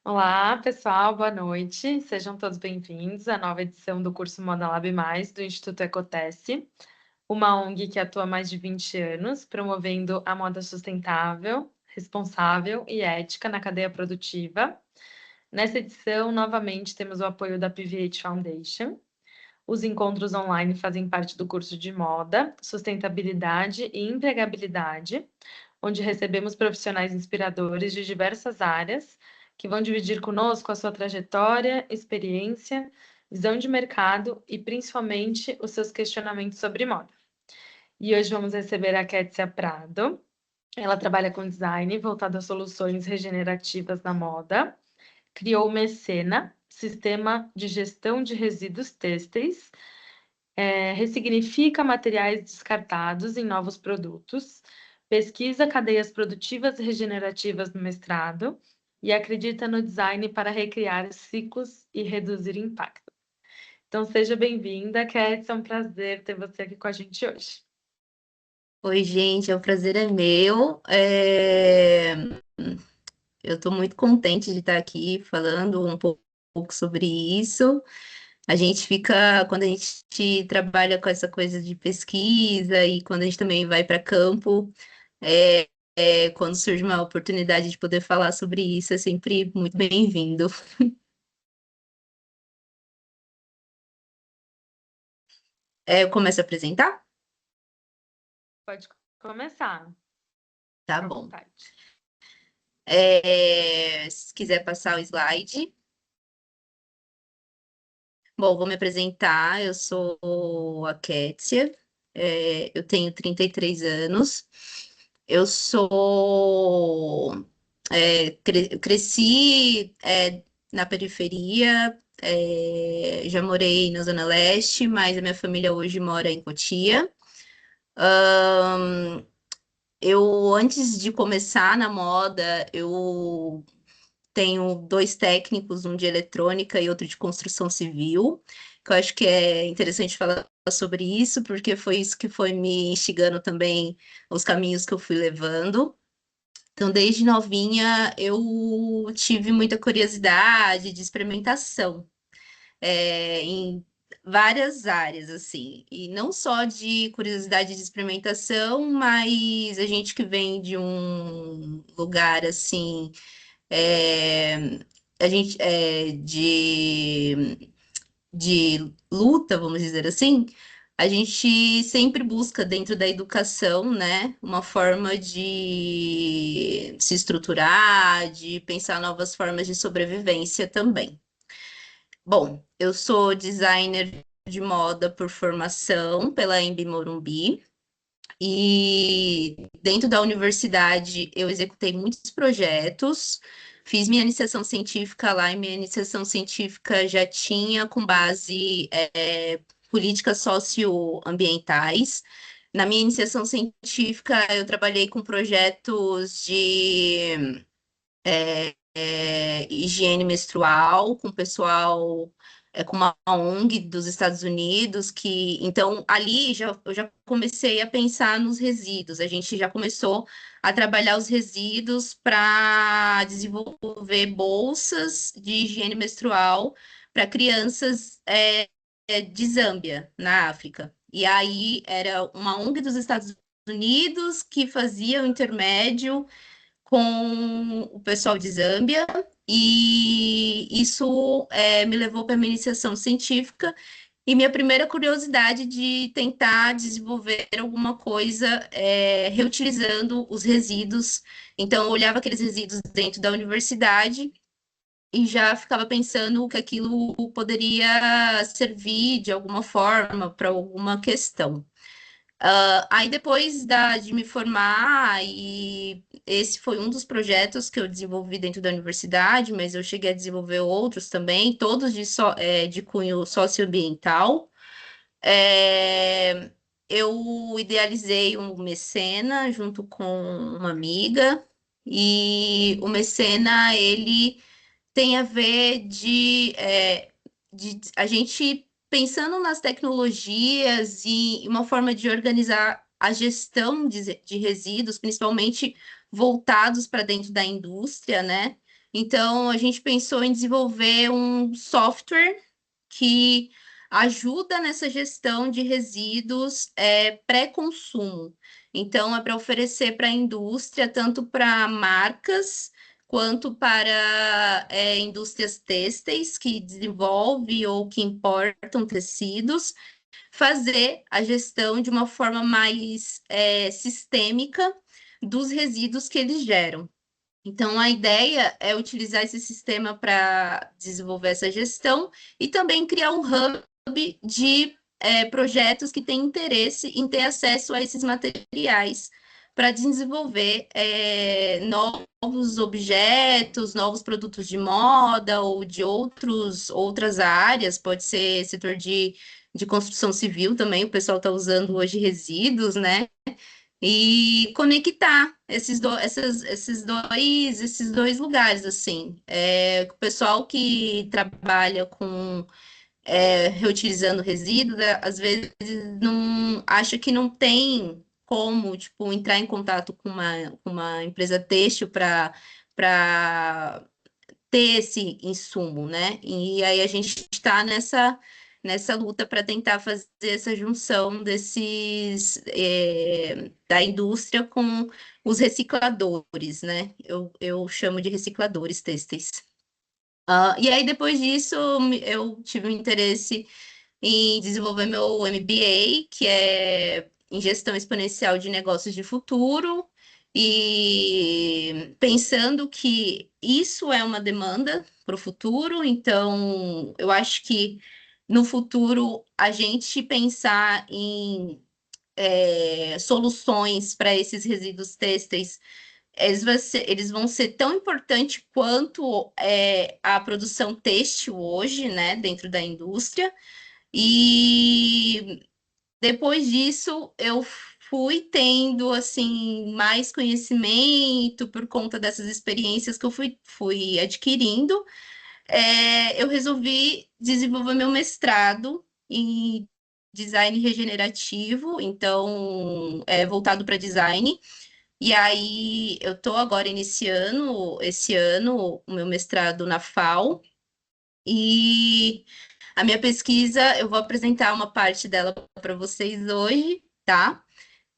Olá, pessoal, boa noite. Sejam todos bem-vindos à nova edição do curso Moda Lab Mais do Instituto Ecotesse, uma ONG que atua há mais de 20 anos, promovendo a moda sustentável, responsável e ética na cadeia produtiva. Nessa edição, novamente, temos o apoio da PVH Foundation. Os encontros online fazem parte do curso de moda, sustentabilidade e empregabilidade, onde recebemos profissionais inspiradores de diversas áreas que vão dividir conosco a sua trajetória, experiência, visão de mercado e principalmente os seus questionamentos sobre moda. E hoje vamos receber a Kétia Prado. Ela trabalha com design voltado a soluções regenerativas na moda. Criou o Mecena, Sistema de Gestão de Resíduos Têxteis, ressignifica materiais descartados em novos produtos, pesquisa cadeias produtivas regenerativas no mestrado e acredita no design para recriar ciclos e reduzir impacto. Então, seja bem-vinda, Cat, é um prazer ter você aqui com a gente hoje. Oi, gente, o prazer é meu. Eu estou muito contente de estar aqui falando um pouco sobre isso. A gente fica, quando a gente trabalha com essa coisa de pesquisa e quando a gente também vai para campo, quando surge uma oportunidade de poder falar sobre isso, é sempre muito bem-vindo. Eu começo a apresentar? Pode começar, Tá fica à bom. vontade. Se quiser passar o slide. Bom, vou me apresentar. Eu sou a Kétia, eu tenho 33 anos. Eu sou. Cresci na periferia, já morei na Zona Leste, mas a minha família hoje mora em Cotia. Antes de começar na moda, eu tenho dois técnicos, um de eletrônica e outro de construção civil, que eu acho que é interessante falar sobre isso, porque foi isso que foi me instigando também os caminhos que eu fui levando. Então, desde novinha, eu tive muita curiosidade de experimentação, em várias áreas, assim, e não só de curiosidade de experimentação, mas a gente que vem de um lugar assim é, a gente de luta, vamos dizer assim, a gente sempre busca dentro da educação, né, uma forma de se estruturar, de pensar novas formas de sobrevivência também. Bom, eu sou designer de moda por formação pela Embi Morumbi. E dentro da universidade eu executei muitos projetos, fiz minha iniciação científica lá, e minha iniciação científica já tinha com base políticas socioambientais. Na minha iniciação científica, eu trabalhei com projetos de higiene menstrual, com pessoal, com uma ONG dos Estados Unidos, que então ali eu já comecei a pensar nos resíduos, a gente já começou a trabalhar os resíduos para desenvolver bolsas de higiene menstrual para crianças de Zâmbia, na África. E aí era uma ONG dos Estados Unidos que fazia o intermédio com o pessoal de Zâmbia, e isso me levou para a minha iniciação científica e minha primeira curiosidade de tentar desenvolver alguma coisa reutilizando os resíduos. Então, eu olhava aqueles resíduos dentro da universidade e já ficava pensando que aquilo poderia servir de alguma forma para alguma questão. Aí depois de me formar, e esse foi um dos projetos que eu desenvolvi dentro da universidade, mas eu cheguei a desenvolver outros também, todos de cunho socioambiental. É, eu idealizei um Mecena junto com uma amiga, e o Mecena, ele tem a ver de a gente pensando nas tecnologias e uma forma de organizar a gestão de resíduos, principalmente voltados para dentro da indústria, né? Então, a gente pensou em desenvolver um software que ajuda nessa gestão de resíduos pré-consumo. Então, é para oferecer para a indústria, tanto para marcas quanto para indústrias têxteis que desenvolvem ou que importam tecidos, fazer a gestão de uma forma mais sistêmica dos resíduos que eles geram. Então, a ideia é utilizar esse sistema para desenvolver essa gestão e também criar um hub de projetos que têm interesse em ter acesso a esses materiais para desenvolver novos objetos, novos produtos de moda ou de outras áreas, pode ser setor de construção civil também, o pessoal está usando hoje resíduos, né? E conectar esses dois lugares, assim. O pessoal que trabalha com reutilizando resíduos, às vezes não acha que não tem como, tipo, entrar em contato com uma empresa têxtil para ter esse insumo, né? E aí a gente está nessa luta para tentar fazer essa junção da indústria com os recicladores, né? Eu chamo de recicladores têxteis. E aí, depois disso, eu tive um interesse em desenvolver meu MBA, que é em gestão exponencial de negócios de futuro, e pensando que isso é uma demanda para o futuro, então eu acho que no futuro a gente pensar em soluções para esses resíduos têxteis, eles vão ser tão importantes quanto a produção têxtil hoje, né, dentro da indústria. E depois disso, eu fui tendo assim mais conhecimento por conta dessas experiências que eu fui adquirindo. Eu resolvi desenvolver meu mestrado em design regenerativo, então voltado para design. E aí eu estou agora iniciando esse ano o meu mestrado na FAO. E a minha pesquisa, eu vou apresentar uma parte dela para vocês hoje, tá?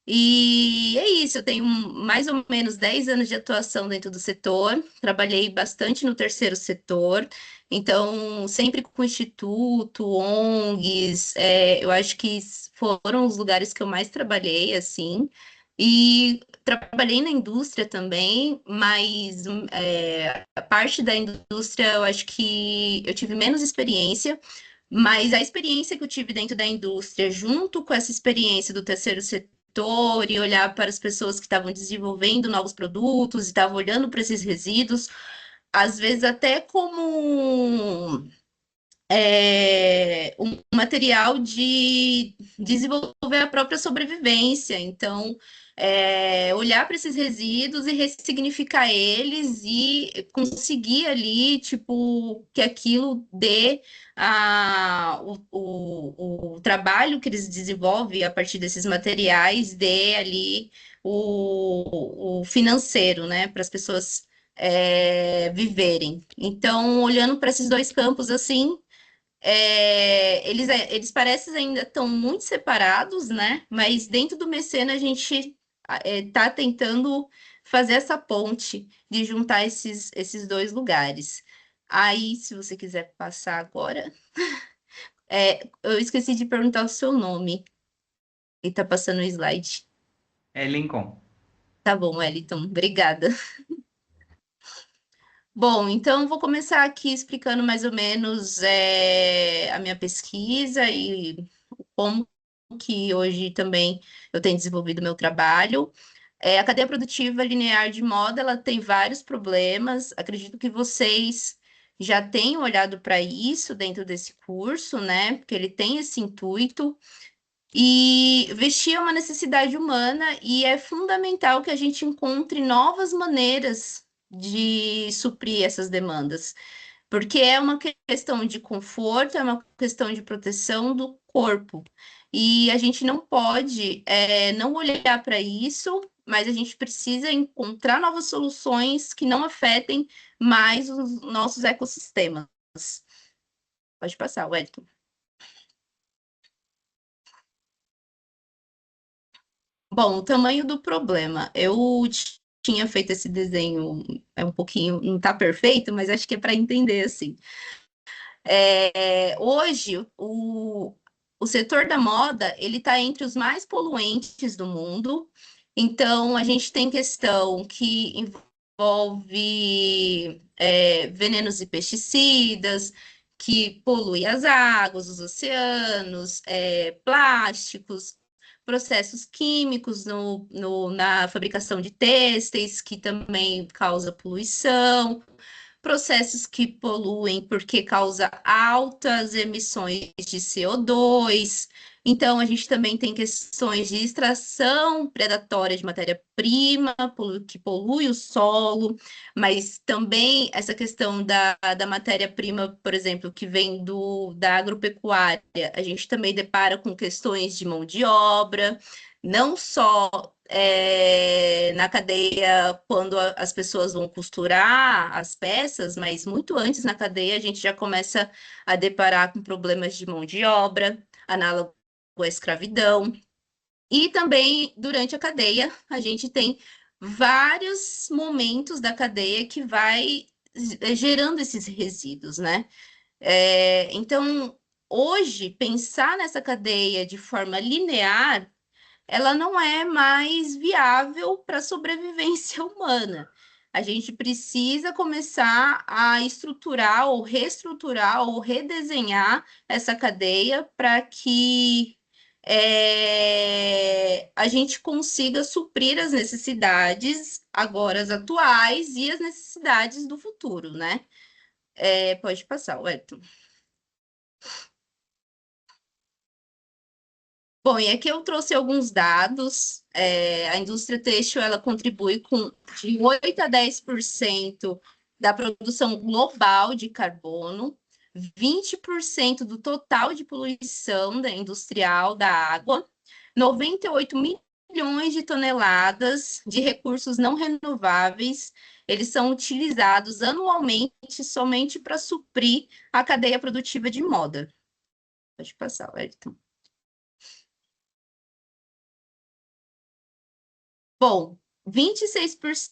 E é isso, eu tenho mais ou menos 10 anos de atuação dentro do setor, trabalhei bastante no terceiro setor, então sempre com o Instituto, ONGs, eu acho que foram os lugares que eu mais trabalhei, assim, e trabalhei na indústria também, mas a parte da indústria eu acho que eu tive menos experiência, mas a experiência que eu tive dentro da indústria, junto com essa experiência do terceiro setor, e olhar para as pessoas que estavam desenvolvendo novos produtos e estavam olhando para esses resíduos, às vezes até como um material de desenvolver a própria sobrevivência. Então, olhar para esses resíduos e ressignificar eles e conseguir ali, tipo, que aquilo dê o trabalho que eles desenvolvem a partir desses materiais, dê ali o financeiro, né, para as pessoas viverem. Então, olhando para esses dois campos assim, eles parecem ainda estão muito separados, né? Mas dentro do Mecena a gente está tentando fazer essa ponte de juntar esses dois lugares. Aí, se você quiser passar agora, eu esqueci de perguntar o seu nome. E tá passando o slide. É Lincoln. Tá bom, Wellington, obrigada. Bom, então vou começar aqui explicando mais ou menos a minha pesquisa e como que hoje também eu tenho desenvolvido meu trabalho. A cadeia produtiva linear de moda, ela tem vários problemas. Acredito que vocês já tenham olhado para isso dentro desse curso, né? Porque ele tem esse intuito. E vestir é uma necessidade humana e é fundamental que a gente encontre novas maneiras de suprir essas demandas, porque é uma questão de conforto, é uma questão de proteção do corpo. E a gente não pode não olhar para isso mas a gente precisa encontrar novas soluções que não afetem mais os nossos ecossistemas. Pode passar, Wellington. Bom, o tamanho do problema. Eu tinha feito esse desenho, é um pouquinho, não está perfeito, mas acho que é para entender assim. Hoje, o setor da moda, ele está entre os mais poluentes do mundo. Então, a gente tem questão que envolve venenos e pesticidas, que polui as águas, os oceanos, plásticos, processos químicos na fabricação de têxteis, que também causa poluição, processos que poluem porque causa altas emissões de CO2. Então, a gente também tem questões de extração predatória de matéria-prima, que polui o solo, mas também essa questão da matéria-prima, por exemplo, que vem da agropecuária, a gente também depara com questões de mão de obra, não só na cadeia quando as pessoas vão costurar as peças, mas muito antes na cadeia a gente já começa a deparar com problemas de mão de obra, análogo à escravidão. E também durante a cadeia a gente tem vários momentos da cadeia que vai gerando esses resíduos, né? Então, hoje, pensar nessa cadeia de forma linear ela não é mais viável para a sobrevivência humana. A gente precisa começar a estruturar ou reestruturar ou redesenhar essa cadeia para que a gente consiga suprir as necessidades agora as atuais e as necessidades do futuro, né? Pode passar, Wellington. Bom, e aqui eu trouxe alguns dados. A indústria têxtil ela contribui com de 8 a 10% da produção global de carbono, 20% do total de poluição industrial da água, 98 milhões de toneladas de recursos não renováveis, eles são utilizados anualmente somente para suprir a cadeia produtiva de moda. Pode passar, Wellington. Bom, 26%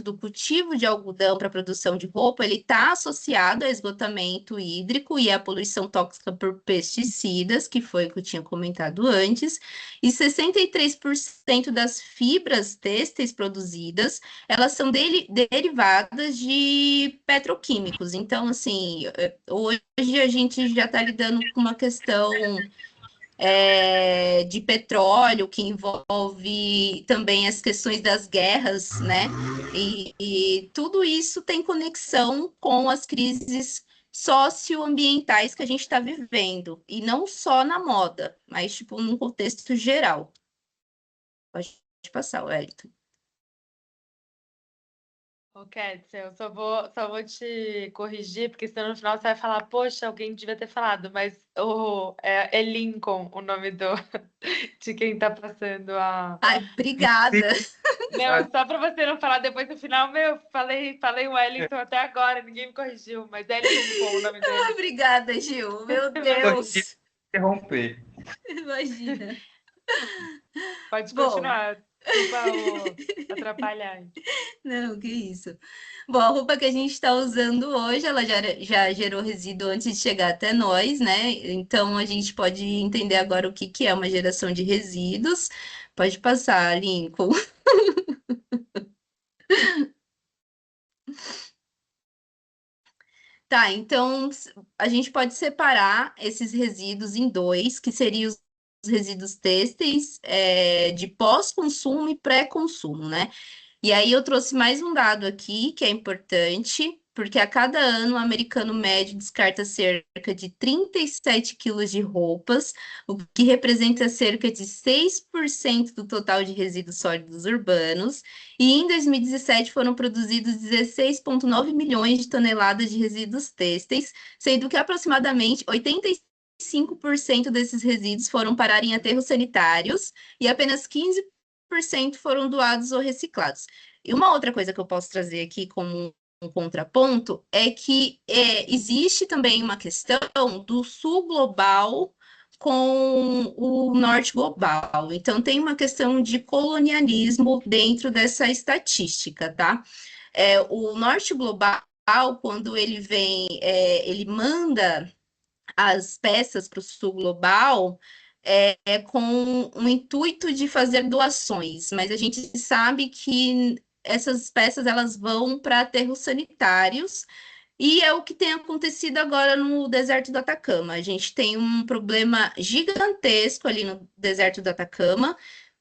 do cultivo de algodão para produção de roupa, ele está associado a esgotamento hídrico e à poluição tóxica por pesticidas, que foi o que eu tinha comentado antes, e 63% das fibras têxteis produzidas, elas são derivadas de petroquímicos. Então, assim, hoje a gente já está lidando com uma questão de petróleo, que envolve também as questões das guerras, né? E tudo isso tem conexão com as crises socioambientais que a gente está vivendo, e não só na moda, mas tipo num contexto geral. Pode passar, Wellington. Ô, Kétia, eu só vou te corrigir, porque senão no final você vai falar, poxa, alguém devia ter falado, mas é Lincoln o nome de quem tá passando a. Ai, obrigada. Não, só para você não falar depois no final, meu, falei Wellington até agora, ninguém me corrigiu, mas é Lincoln o nome dele. Obrigada, Gil. Meu Deus. Deus. Interromper. Imagina. Pode Bom. continuar. Desculpa atrapalhar. Não, que isso. Bom, a roupa que a gente está usando hoje, ela já gerou resíduo antes de chegar até nós, né? Então, a gente pode entender agora o que que é uma geração de resíduos. Pode passar, Lincoln. Tá, então a gente pode separar esses resíduos em dois, que seriam os resíduos têxteis, de pós-consumo e pré-consumo, né? E aí eu trouxe mais um dado aqui que é importante, porque a cada ano o americano médio descarta cerca de 37 quilos de roupas, o que representa cerca de 6% do total de resíduos sólidos urbanos, e em 2017 foram produzidos 16,9 milhões de toneladas de resíduos têxteis, sendo que aproximadamente 85% desses resíduos foram parar em aterros sanitários e apenas 15% 90% foram doados ou reciclados. E uma outra coisa que eu posso trazer aqui como um contraponto é que existe também uma questão do sul global com o norte global. Então, tem uma questão de colonialismo dentro dessa estatística, tá? O norte global, quando ele vem, ele manda as peças para o sul global, com o intuito de fazer doações, mas a gente sabe que essas peças elas vão para aterros sanitários e é o que tem acontecido agora no deserto do Atacama. A gente tem um problema gigantesco ali no deserto do Atacama,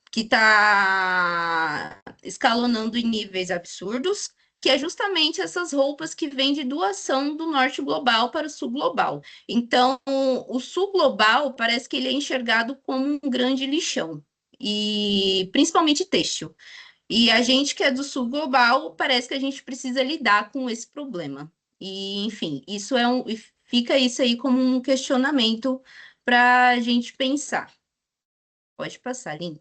que está escalonando em níveis absurdos, que é justamente essas roupas que vêm de doação do norte global para o sul global. Então, o sul global parece que ele é enxergado como um grande lixão, e principalmente têxtil. E a gente que é do sul global, parece que a gente precisa lidar com esse problema. E, enfim, fica isso aí como um questionamento para a gente pensar. Pode passar, Linda.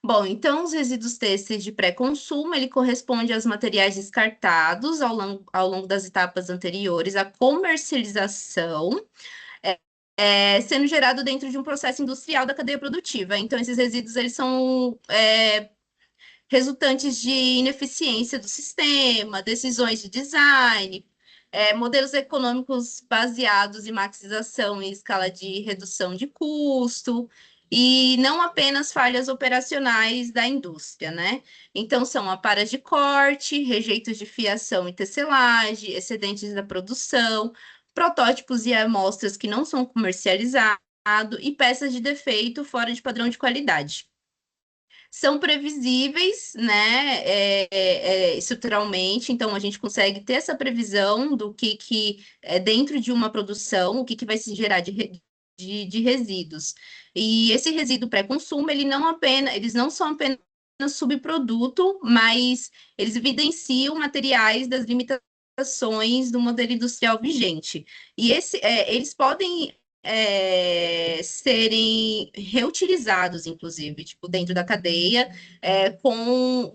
Bom, então os resíduos têxteis de pré-consumo, ele corresponde aos materiais descartados ao longo das etapas anteriores à comercialização, sendo gerado dentro de um processo industrial da cadeia produtiva. Então, esses resíduos, eles são resultantes de ineficiência do sistema, decisões de design, modelos econômicos baseados em maximização em escala de redução de custo, e não apenas falhas operacionais da indústria, né? Então, são aparas de corte, rejeitos de fiação e tecelagem, excedentes da produção, protótipos e amostras que não são comercializados e peças de defeito fora de padrão de qualidade. São previsíveis, né, estruturalmente, então a gente consegue ter essa previsão do que é dentro de uma produção, o que vai se gerar de resíduos. E esse resíduo pré-consumo, eles não são apenas subproduto, mas eles evidenciam materiais das limitações do modelo industrial vigente. E eles podem serem reutilizados, inclusive, tipo, dentro da cadeia, com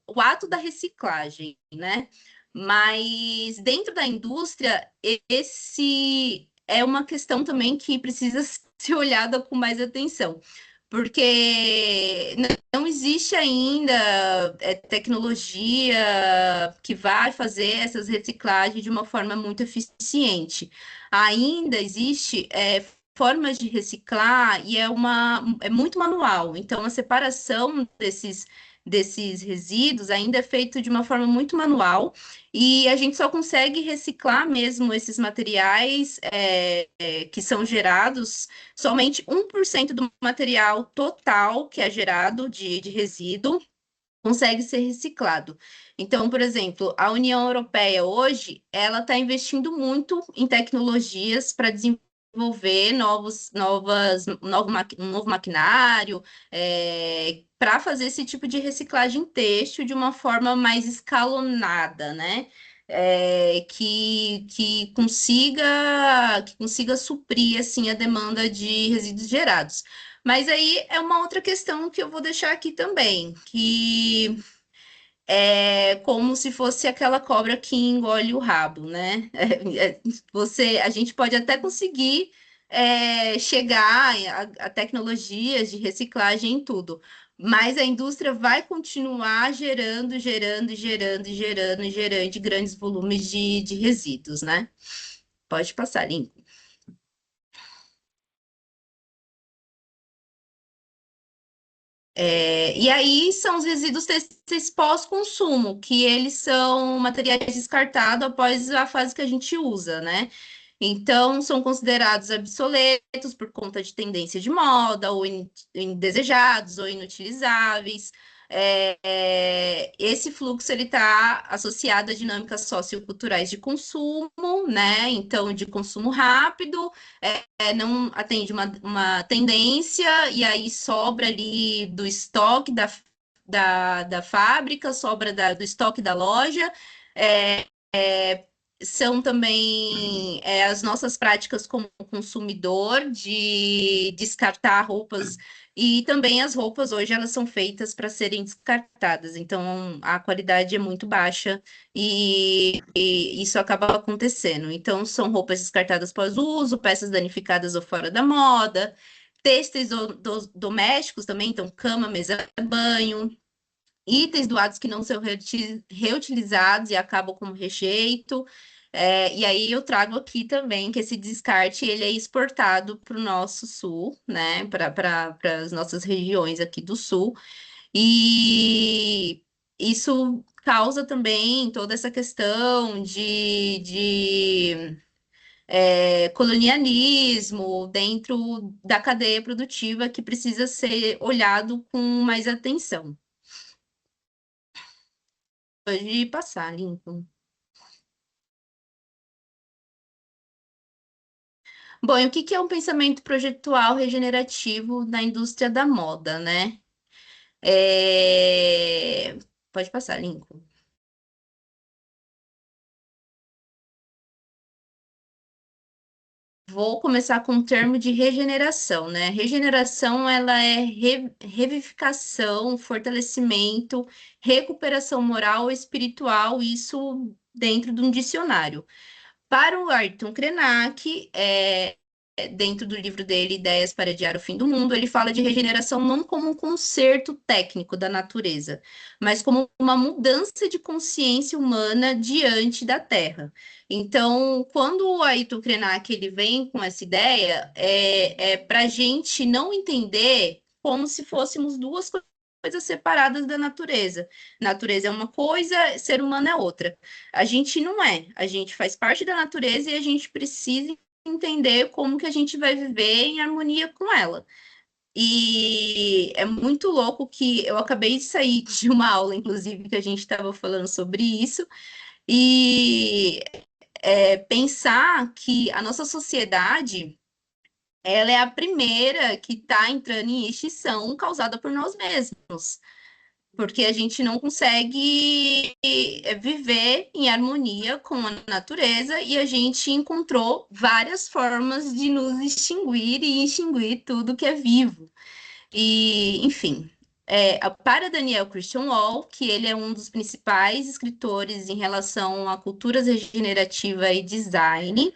o ato da reciclagem, né? Mas dentro da indústria, esse é uma questão também que precisa ser olhada com mais atenção, porque não existe ainda tecnologia que vai fazer essas reciclagens de uma forma muito eficiente. Ainda existe formas de reciclar e é muito manual. Então, a separação desses resíduos ainda é feito de uma forma muito manual e a gente só consegue reciclar mesmo esses materiais que são gerados, somente 1% do material total que é gerado de resíduo consegue ser reciclado. Então, por exemplo, a União Europeia hoje, ela está investindo muito em tecnologias para desenvolver um novo maquinário, para fazer esse tipo de reciclagem têxtil de uma forma mais escalonada, né? Que consiga suprir assim a demanda de resíduos gerados. Mas aí é uma outra questão que eu vou deixar aqui também, que é como se fosse aquela cobra que engole o rabo, né? A gente pode até conseguir chegar a tecnologias de reciclagem em tudo, mas a indústria vai continuar gerando, gerando, gerando, gerando, gerando grandes volumes de resíduos, né? Pode passar, Lin. E aí são os resíduos têxteis pós-consumo, que eles são materiais descartados após a fase que a gente usa, né? Então, são considerados obsoletos por conta de tendência de moda, ou indesejados, ou inutilizáveis. Esse fluxo ele está associado a dinâmicas socioculturais de consumo, né? Então, de consumo rápido, não atende uma tendência, e aí sobra ali do estoque da fábrica, sobra do estoque da loja, são também as nossas práticas como consumidor de descartar roupas e também as roupas hoje elas são feitas para serem descartadas, então a qualidade é muito baixa e isso acaba acontecendo. Então são roupas descartadas pós-uso, peças danificadas ou fora da moda, têxteis domésticos também, então cama, mesa, banho. Itens doados que não são reutilizados e acabam como rejeito. E aí eu trago aqui também que esse descarte ele é exportado para o nosso sul, né? Para as nossas regiões aqui do sul. E isso causa também toda essa questão de colonialismo dentro da cadeia produtiva que precisa ser olhado com mais atenção. Pode passar, Lincoln. Bom, e o que que é um pensamento projetual regenerativo na indústria da moda, né? É, Pode passar, Lincoln. Vou começar com o termo de regeneração, né? Regeneração, ela é revivificação, fortalecimento, recuperação moral, espiritual, isso dentro de um dicionário. Para o Ayrton Krenak, dentro do livro dele, Ideias para Adiar o Fim do Mundo, ele fala de regeneração não como um conserto técnico da natureza, mas como uma mudança de consciência humana diante da Terra. Então, quando o Ayrton Krenak ele vem com essa ideia, é para a gente não entender como se fôssemos duas coisas separadas da natureza. Natureza é uma coisa, ser humano é outra. A gente não é, a gente faz parte da natureza e a gente precisa entender como que a gente vai viver em harmonia com ela. E é muito louco que eu acabei de sair de uma aula, inclusive, que a gente estava falando sobre isso, e pensar que a nossa sociedade ela é a primeira que está entrando em extinção causada por nós mesmos porque a gente não consegue viver em harmonia com a natureza e a gente encontrou várias formas de nos extinguir e extinguir tudo que é vivo. E, enfim, para Daniel Christian Wall, que ele é um dos principais escritores em relação a culturas regenerativa e design,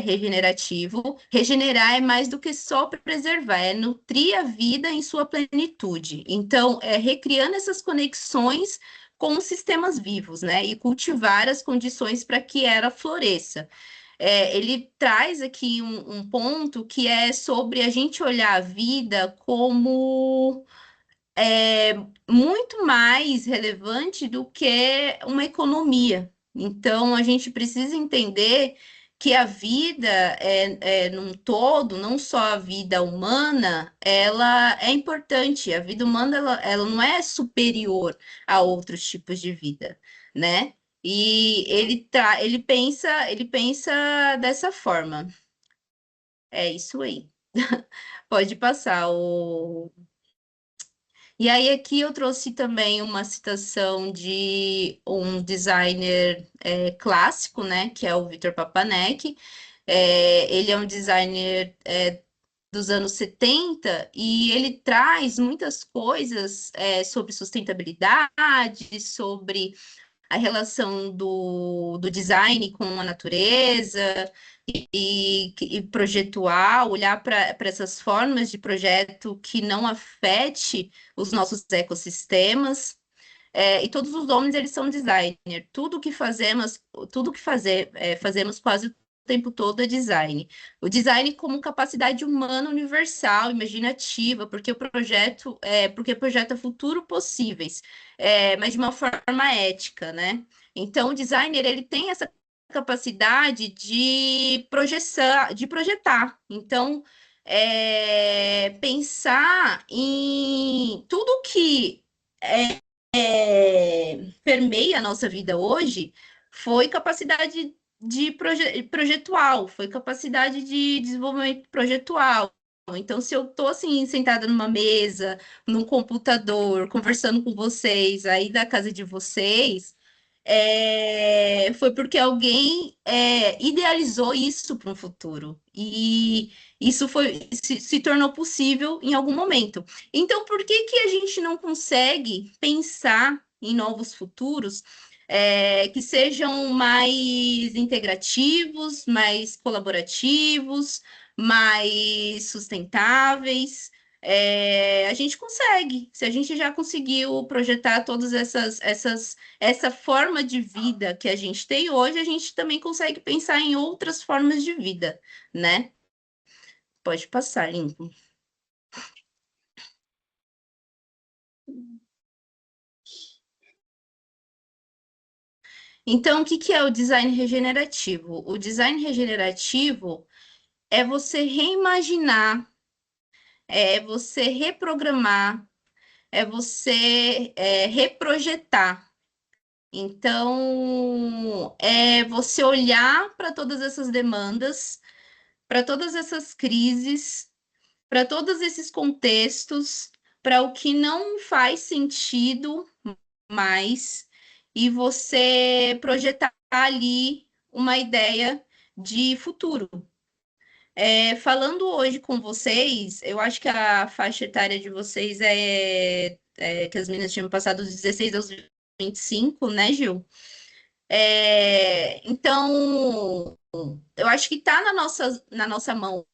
regenerativo. Regenerar é mais do que só preservar, é nutrir a vida em sua plenitude. Então, recriando essas conexões com os sistemas vivos, né? E cultivar as condições para que ela floresça. Ele traz aqui um ponto que é sobre a gente olhar a vida como é, muito mais relevante do que uma economia. Então, a gente precisa entender que a vida num todo, não só a vida humana, ela é importante. A vida humana, ela não é superior a outros tipos de vida, né? E ele pensa dessa forma. É isso aí. Pode passar o e aí, aqui eu trouxe também uma citação de um designer clássico, né, que é o Victor Papanek. Ele é um designer dos anos 70 e ele traz muitas coisas sobre sustentabilidade, sobre a relação do design com a natureza e projetual, olhar para essas formas de projeto que não afete os nossos ecossistemas. E todos os homens eles são designer. Tudo que fazemos, fazemos quase o tempo todo é design. O design como capacidade humana universal, imaginativa, porque projeta futuro possíveis, mas de uma forma ética, né? Então, o designer ele tem essa capacidade de projetar. Então, pensar em tudo que permeia a nossa vida hoje foi capacidade de projetual, foi capacidade de desenvolvimento projetual. Então, se eu estou assim, sentada numa mesa, num computador, conversando com vocês aí da casa de vocês, foi porque alguém idealizou isso para um futuro. E isso se tornou possível em algum momento. Então, por que que a gente não consegue pensar em novos futuros que sejam mais integrativos, mais colaborativos, mais sustentáveis? A gente consegue. Se a gente já conseguiu projetar todas essa forma de vida que a gente tem hoje, a gente também consegue pensar em outras formas de vida, né? Pode passar, Lincoln. Então, o que que é o design regenerativo? O design regenerativo é você reimaginar, é você reprogramar, é você reprojetar. Então, é você olhar para todas essas demandas, para todas essas crises, para todos esses contextos, para o que não faz sentido mais, e você projetar ali uma ideia de futuro. Falando hoje com vocês, eu acho que a faixa etária de vocês que as meninas tinham passado dos 16 aos 25, né, Gil? Então, eu acho que está na nossa mão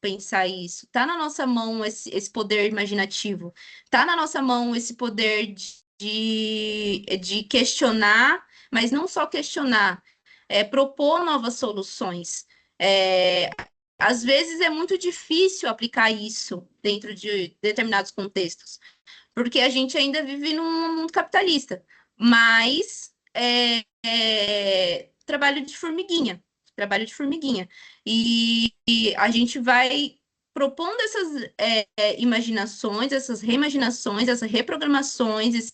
pensar isso, está na nossa mão esse poder imaginativo, está na nossa mão esse poder de questionar, mas não só questionar, propor novas soluções. É, Às vezes é muito difícil aplicar isso dentro de determinados contextos, porque a gente ainda vive num mundo capitalista, mas trabalho de formiguinha, trabalho de formiguinha. E a gente vai propondo essas imaginações, essas reimaginações, essas reprogramações,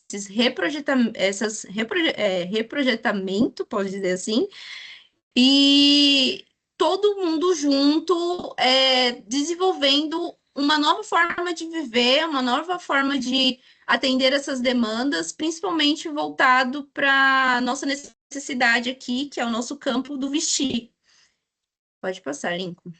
reprojetamento, pode dizer assim, e todo mundo junto desenvolvendo uma nova forma de viver, uma nova forma de atender essas demandas, principalmente voltado para a nossa necessidade aqui, que é o nosso campo do vestir. Pode passar, Lincoln.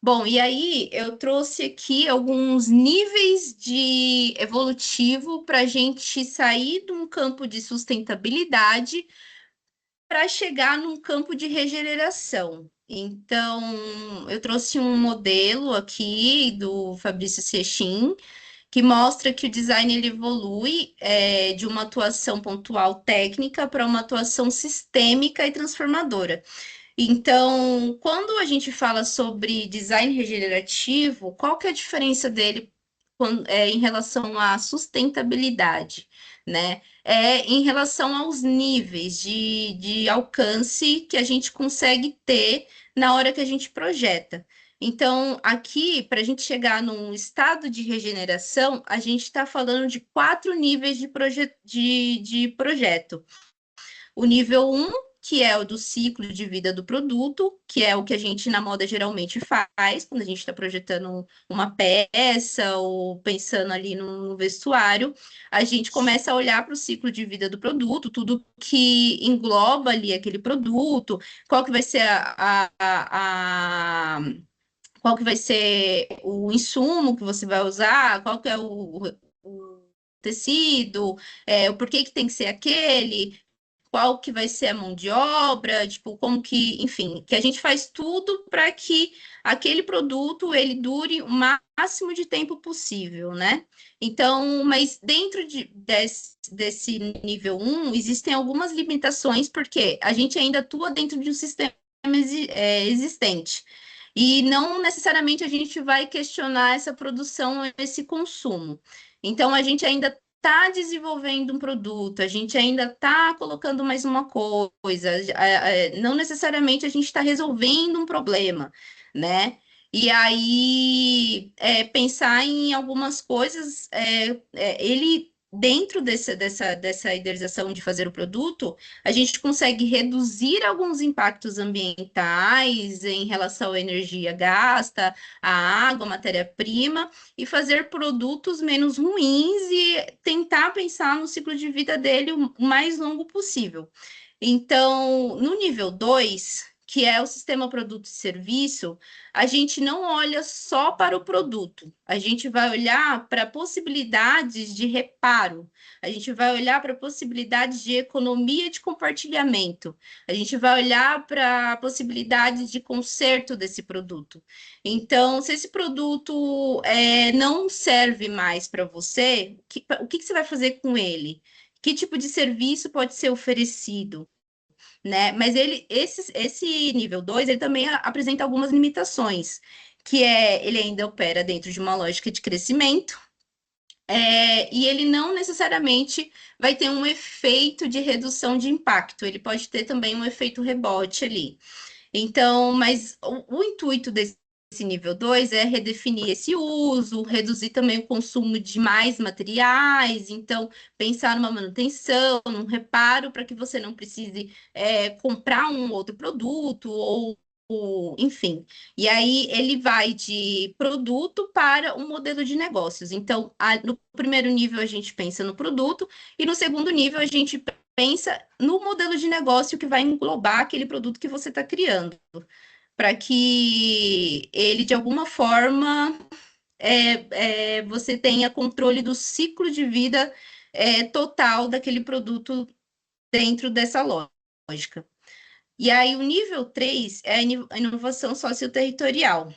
Bom, e aí eu trouxe aqui alguns níveis de evolutivo para a gente sair de um campo de sustentabilidade para chegar num campo de regeneração. Então, eu trouxe um modelo aqui do Fabrício Sechin, que mostra que o design ele evolui de uma atuação pontual técnica para uma atuação sistêmica e transformadora. Então, quando a gente fala sobre design regenerativo, qual que é a diferença dele em relação à sustentabilidade, né? Em relação aos níveis de alcance que a gente consegue ter na hora que a gente projeta. Então, aqui, para a gente chegar num estado de regeneração, a gente está falando de 4 níveis de projeto. O nível 1, que é o do ciclo de vida do produto, que é o que a gente na moda geralmente faz, quando a gente está projetando uma peça ou pensando ali no vestuário, a gente começa a olhar para o ciclo de vida do produto, tudo que engloba ali aquele produto, qual que vai ser qual que vai ser o insumo que você vai usar, qual que é o tecido, o porquê que tem que ser aquele, qual que vai ser a mão de obra, tipo, como que, enfim, que a gente faz tudo para que aquele produto ele dure o máximo de tempo possível, né? Então, mas dentro desse nível 1, existem algumas limitações, porque a gente ainda atua dentro de um sistema existente. E não necessariamente a gente vai questionar essa produção, esse consumo. Então, a gente ainda está desenvolvendo um produto, a gente ainda está colocando mais uma coisa, não necessariamente a gente está resolvendo um problema, né? E aí, pensar em algumas coisas, ele dentro dessa idealização de fazer o produto, a gente consegue reduzir alguns impactos ambientais em relação à energia gasta, à água, matéria-prima, e fazer produtos menos ruins e tentar pensar no ciclo de vida dele o mais longo possível. Então, no nível 2, que é o sistema produto e serviço, a gente não olha só para o produto, a gente vai olhar para possibilidades de reparo, a gente vai olhar para possibilidades de economia de compartilhamento, a gente vai olhar para possibilidades de conserto desse produto. Então, se esse produto não serve mais para você, o que você vai fazer com ele? Que tipo de serviço pode ser oferecido? Né? Mas esse nível 2 ele também apresenta algumas limitações, que ele ainda opera dentro de uma lógica de crescimento, e ele não necessariamente vai ter um efeito de redução de impacto, ele pode ter também um efeito rebote ali. Então, mas o intuito desse nível 2 é redefinir esse uso, reduzir também o consumo de mais materiais, então pensar numa manutenção, num reparo, para que você não precise comprar um outro produto enfim. E aí ele vai de produto para um modelo de negócios. Então, no primeiro nível a gente pensa no produto, e no segundo nível a gente pensa no modelo de negócio que vai englobar aquele produto que você está criando, para que ele, de alguma forma, você tenha controle do ciclo de vida total daquele produto dentro dessa lógica. E aí, o nível 3 é a inovação socioterritorial,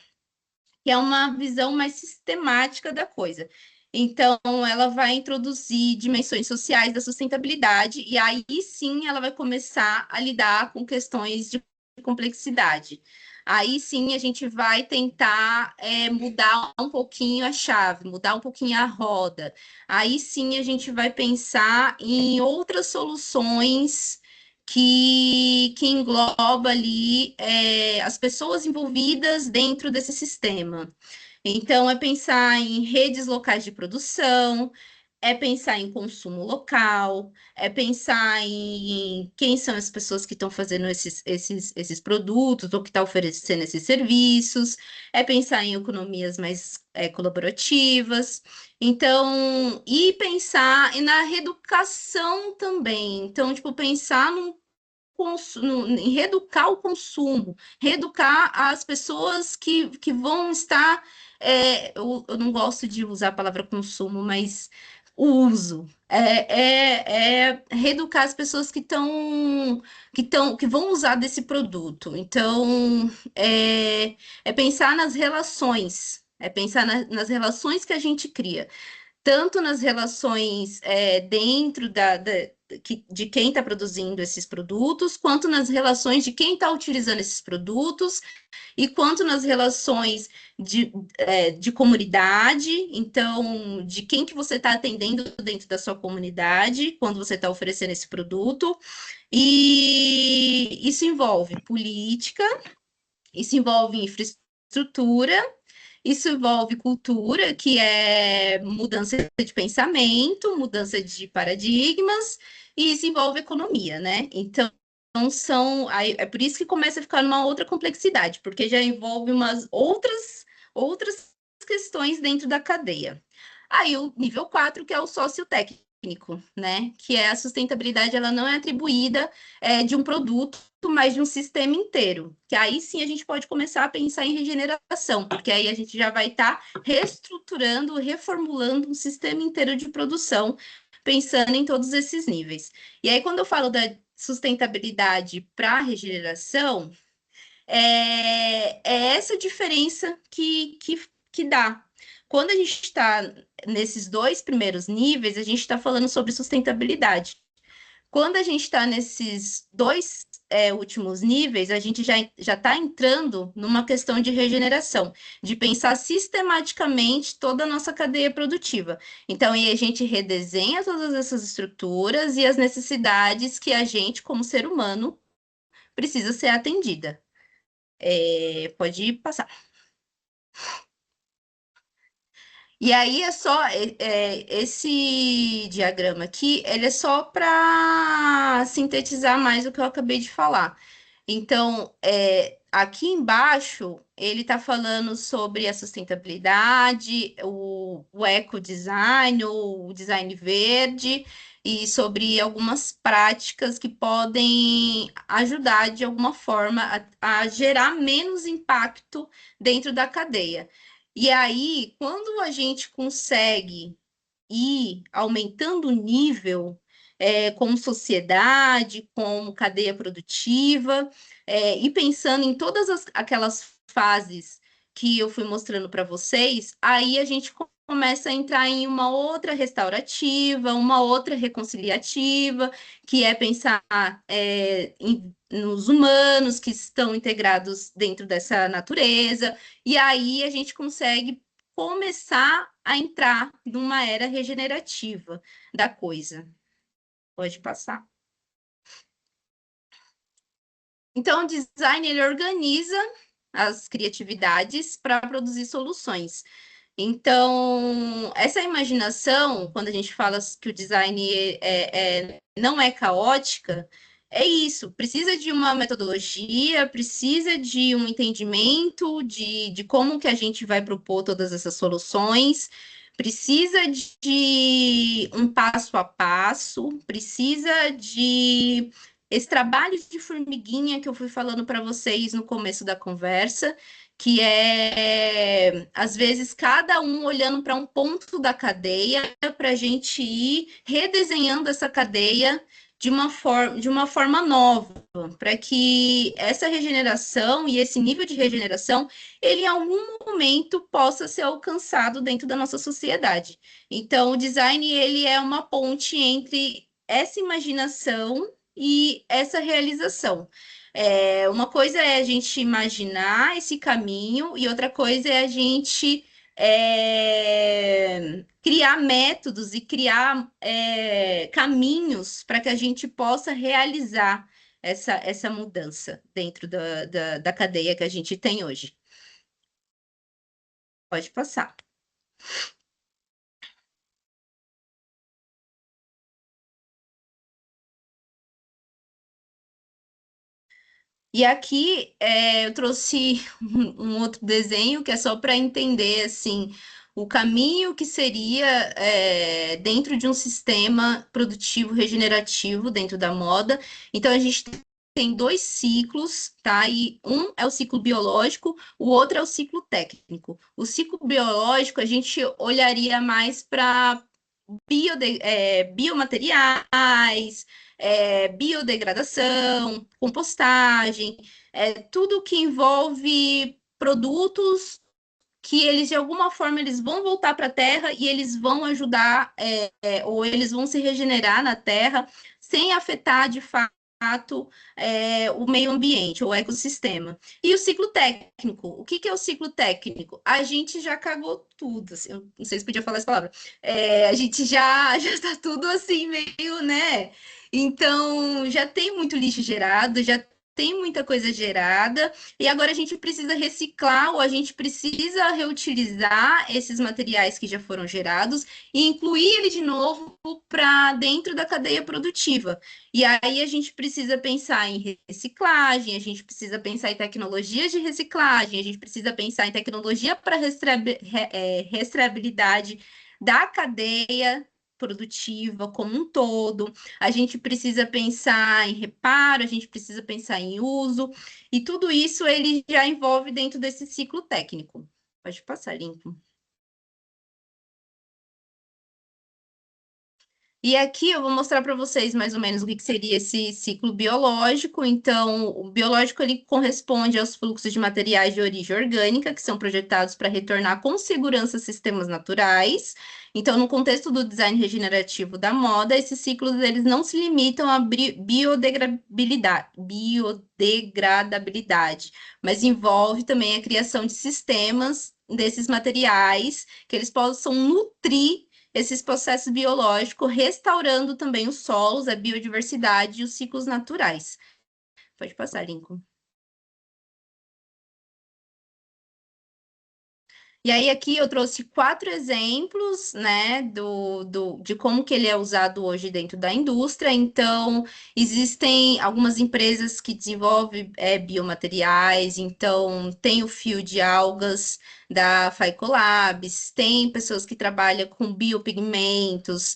que é uma visão mais sistemática da coisa. Então, ela vai introduzir dimensões sociais da sustentabilidade, e aí sim ela vai começar a lidar com questões de complexidade. Aí sim a gente vai tentar mudar um pouquinho a chave, mudar um pouquinho a roda. Aí sim a gente vai pensar em outras soluções que engloba ali as pessoas envolvidas dentro desse sistema. Então, é pensar em redes locais de produção, é pensar em consumo local, é pensar em quem são as pessoas que estão fazendo esses produtos ou que estão oferecendo esses serviços, é pensar em economias mais colaborativas. Então, e pensar na reeducação também. Então, tipo, pensar em reeducar o consumo, reeducar as pessoas que vão estar. Eu não gosto de usar a palavra consumo, mas o uso. É reeducar as pessoas que vão usar desse produto. Então, é pensar nas relações, é pensar nas relações que a gente cria tanto nas relações dentro de quem está produzindo esses produtos, quanto nas relações de quem está utilizando esses produtos, e quanto nas relações de comunidade, então, de quem que você está atendendo dentro da sua comunidade, quando você está oferecendo esse produto, e isso envolve política, isso envolve infraestrutura, isso envolve cultura, que é mudança de pensamento, mudança de paradigmas, e isso envolve economia, né? Então, é por isso que começa a ficar numa outra complexidade, porque já envolve outras questões dentro da cadeia. Aí o nível 4 que é o sociotécnico, né? Que é a sustentabilidade, ela não é atribuída de um produto, mas de um sistema inteiro. Que aí sim a gente pode começar a pensar em regeneração, porque aí a gente já vai estar reestruturando, reformulando um sistema inteiro de produção, pensando em todos esses níveis. E aí, quando eu falo da sustentabilidade para a regeneração, é essa diferença que dá. Quando a gente está nesses dois primeiros níveis, a gente está falando sobre sustentabilidade. Quando a gente está nesses dois últimos níveis, a gente já está entrando numa questão de regeneração, de pensar sistematicamente toda a nossa cadeia produtiva. Então, aí a gente redesenha todas essas estruturas e as necessidades que a gente, como ser humano, precisa ser atendida. Pode passar. E aí é só esse diagrama aqui, ele é só para sintetizar mais o que eu acabei de falar. Então, aqui embaixo, ele está falando sobre a sustentabilidade, o ecodesign, o design verde, e sobre algumas práticas que podem ajudar de alguma forma a gerar menos impacto dentro da cadeia. E aí, quando a gente consegue ir aumentando o nível, como sociedade, como cadeia produtiva, e pensando em todas aquelas fases que eu fui mostrando para vocês, aí a gente começa a entrar em uma outra restaurativa, uma outra reconciliativa, que é pensar nos humanos que estão integrados dentro dessa natureza, e aí a gente consegue começar a entrar numa era regenerativa da coisa. Pode passar. Então, o design ele organiza as criatividades para produzir soluções. Então, essa imaginação, quando a gente fala que o design não é caótica, é isso. Precisa de uma metodologia, precisa de um entendimento de como que a gente vai propor todas essas soluções, precisa de um passo a passo, precisa de esse trabalho de formiguinha que eu fui falando para vocês no começo da conversa, que às vezes, cada um olhando para um ponto da cadeia para a gente ir redesenhando essa cadeia de uma forma nova, para que essa regeneração e esse nível de regeneração, ele em algum momento possa ser alcançado dentro da nossa sociedade. Então, o design, ele é uma ponte entre essa imaginação e essa realização. Uma coisa é a gente imaginar esse caminho, e outra coisa é a gente criar métodos e criar caminhos para que a gente possa realizar essa mudança dentro da cadeia que a gente tem hoje. Pode passar. E aqui eu trouxe um outro desenho que é só para entender assim o caminho que seria dentro de um sistema produtivo regenerativo dentro da moda. Então a gente tem dois ciclos, tá? E um é o ciclo biológico, o outro é o ciclo técnico. O ciclo biológico a gente olharia mais para biomateriais, biodegradação, compostagem, tudo que envolve produtos que eles de alguma forma eles vão voltar para a terra e eles vão ajudar ou eles vão se regenerar na terra sem afetar de fato o meio ambiente, o ecossistema. E o ciclo técnico, o que é o ciclo técnico? A gente já cagou tudo, assim, eu não sei se podia falar essa palavra, a gente já está tudo assim meio, né? Então já tem muito lixo gerado, já tem muita coisa gerada, e agora a gente precisa reciclar ou a gente precisa reutilizar esses materiais que já foram gerados e incluir ele de novo para dentro da cadeia produtiva. E aí a gente precisa pensar em reciclagem, a gente precisa pensar em tecnologias de reciclagem, a gente precisa pensar em tecnologia para rastreabilidade da cadeia produtiva como um todo, a gente precisa pensar em reparo, a gente precisa pensar em uso, e tudo isso ele já envolve dentro desse ciclo técnico. Pode passar limpo. E aqui eu vou mostrar para vocês mais ou menos o que seria esse ciclo biológico. Então, o biológico ele corresponde aos fluxos de materiais de origem orgânica que são projetados para retornar com segurança a sistemas naturais. Então, no contexto do design regenerativo da moda, esses ciclos eles não se limitam à biodegradabilidade, mas envolve também a criação de sistemas desses materiais que eles possam nutrir esses processos biológicos, restaurando também os solos, a biodiversidade e os ciclos naturais. Pode passar, Lincoln. E aí aqui eu trouxe 4 exemplos, né, de como que ele é usado hoje dentro da indústria. Então, existem algumas empresas que desenvolvem biomateriais, então tem o fio de algas da Faecolabs, tem pessoas que trabalham com biopigmentos,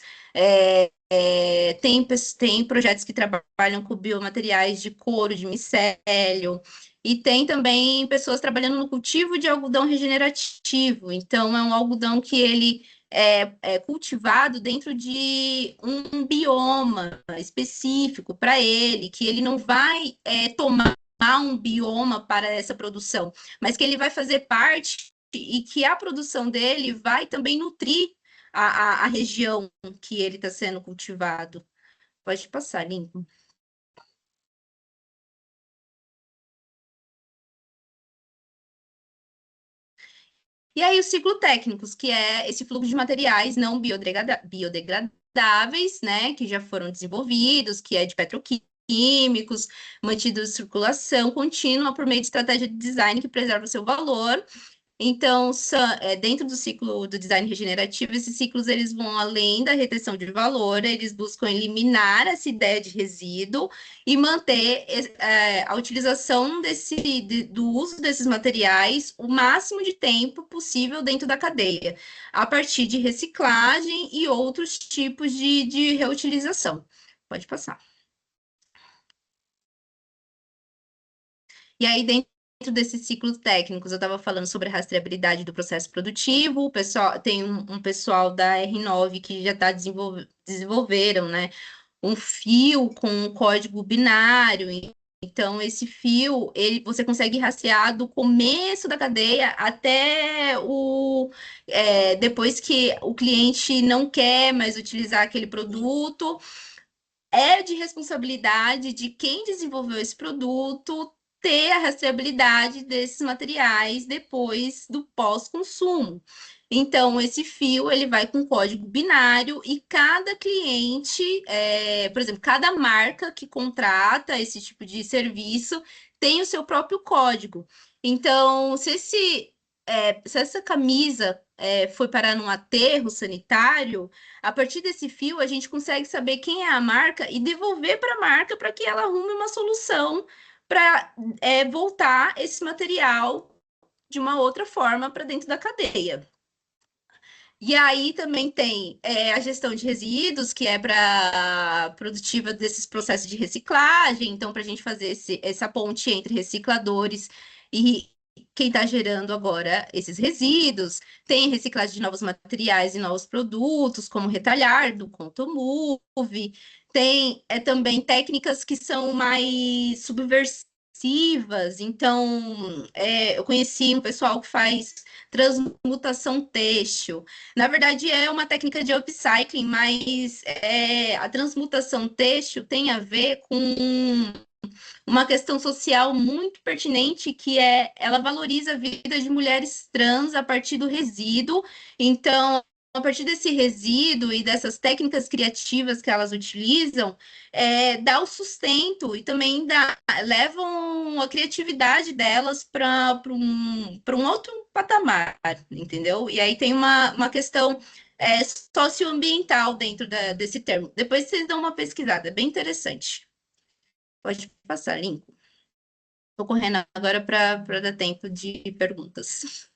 tem projetos que trabalham com biomateriais de couro, de micélio, e tem também pessoas trabalhando no cultivo de algodão regenerativo. Então, é um algodão que ele é cultivado dentro de um bioma específico para ele, que ele não vai tomar um bioma para essa produção, mas que ele vai fazer parte e que a produção dele vai também nutrir a região que ele está sendo cultivado. Pode passar, Lincoln. E aí, os ciclo técnicos, que é esse fluxo de materiais não biodegradáveis, né, que já foram desenvolvidos, que é de petroquímicos, mantidos em circulação contínua por meio de estratégia de design que preserva o seu valor. Então, dentro do ciclo do design regenerativo, esses ciclos eles vão além da retenção de valor, eles buscam eliminar essa ideia de resíduo e manter a utilização do uso desses materiais o máximo de tempo possível dentro da cadeia, a partir de reciclagem e outros tipos de reutilização. Pode passar. E aí, dentro desses ciclos técnicos, eu estava falando sobre a rastreabilidade do processo produtivo, o pessoal, tem um pessoal da R9 que já está desenvolveram, né, um fio com um código binário. Então, esse fio, você consegue rastrear do começo da cadeia até depois que o cliente não quer mais utilizar aquele produto, é de responsabilidade de quem desenvolveu esse produto ter a rastreabilidade desses materiais depois do pós-consumo. Então, esse fio ele vai com código binário e cada cliente, por exemplo, cada marca que contrata esse tipo de serviço tem o seu próprio código. Então, se essa camisa foi parar num aterro sanitário, a partir desse fio, a gente consegue saber quem é a marca e devolver para a marca para que ela arrume uma solução para voltar esse material de uma outra forma para dentro da cadeia. E aí também tem a gestão de resíduos, que é para produtiva desses processos de reciclagem. Então, para a gente fazer essa ponte entre recicladores e quem está gerando agora esses resíduos. Tem reciclagem de novos materiais e novos produtos, como retalhar do Contomove. Tem também técnicas que são mais subversivas. Então, eu conheci um pessoal que faz transmutação têxtil. Na verdade, é uma técnica de upcycling, mas a transmutação têxtil tem a ver com uma questão social muito pertinente, que ela valoriza a vida de mulheres trans a partir do resíduo. Então, a partir desse resíduo e dessas técnicas criativas que elas utilizam, dá o sustento e também levam a criatividade delas para um outro patamar, entendeu? E aí tem uma questão socioambiental dentro desse termo. Depois vocês dão uma pesquisada, é bem interessante. Pode passar, Lincoln. Estou correndo agora para dar tempo de perguntas.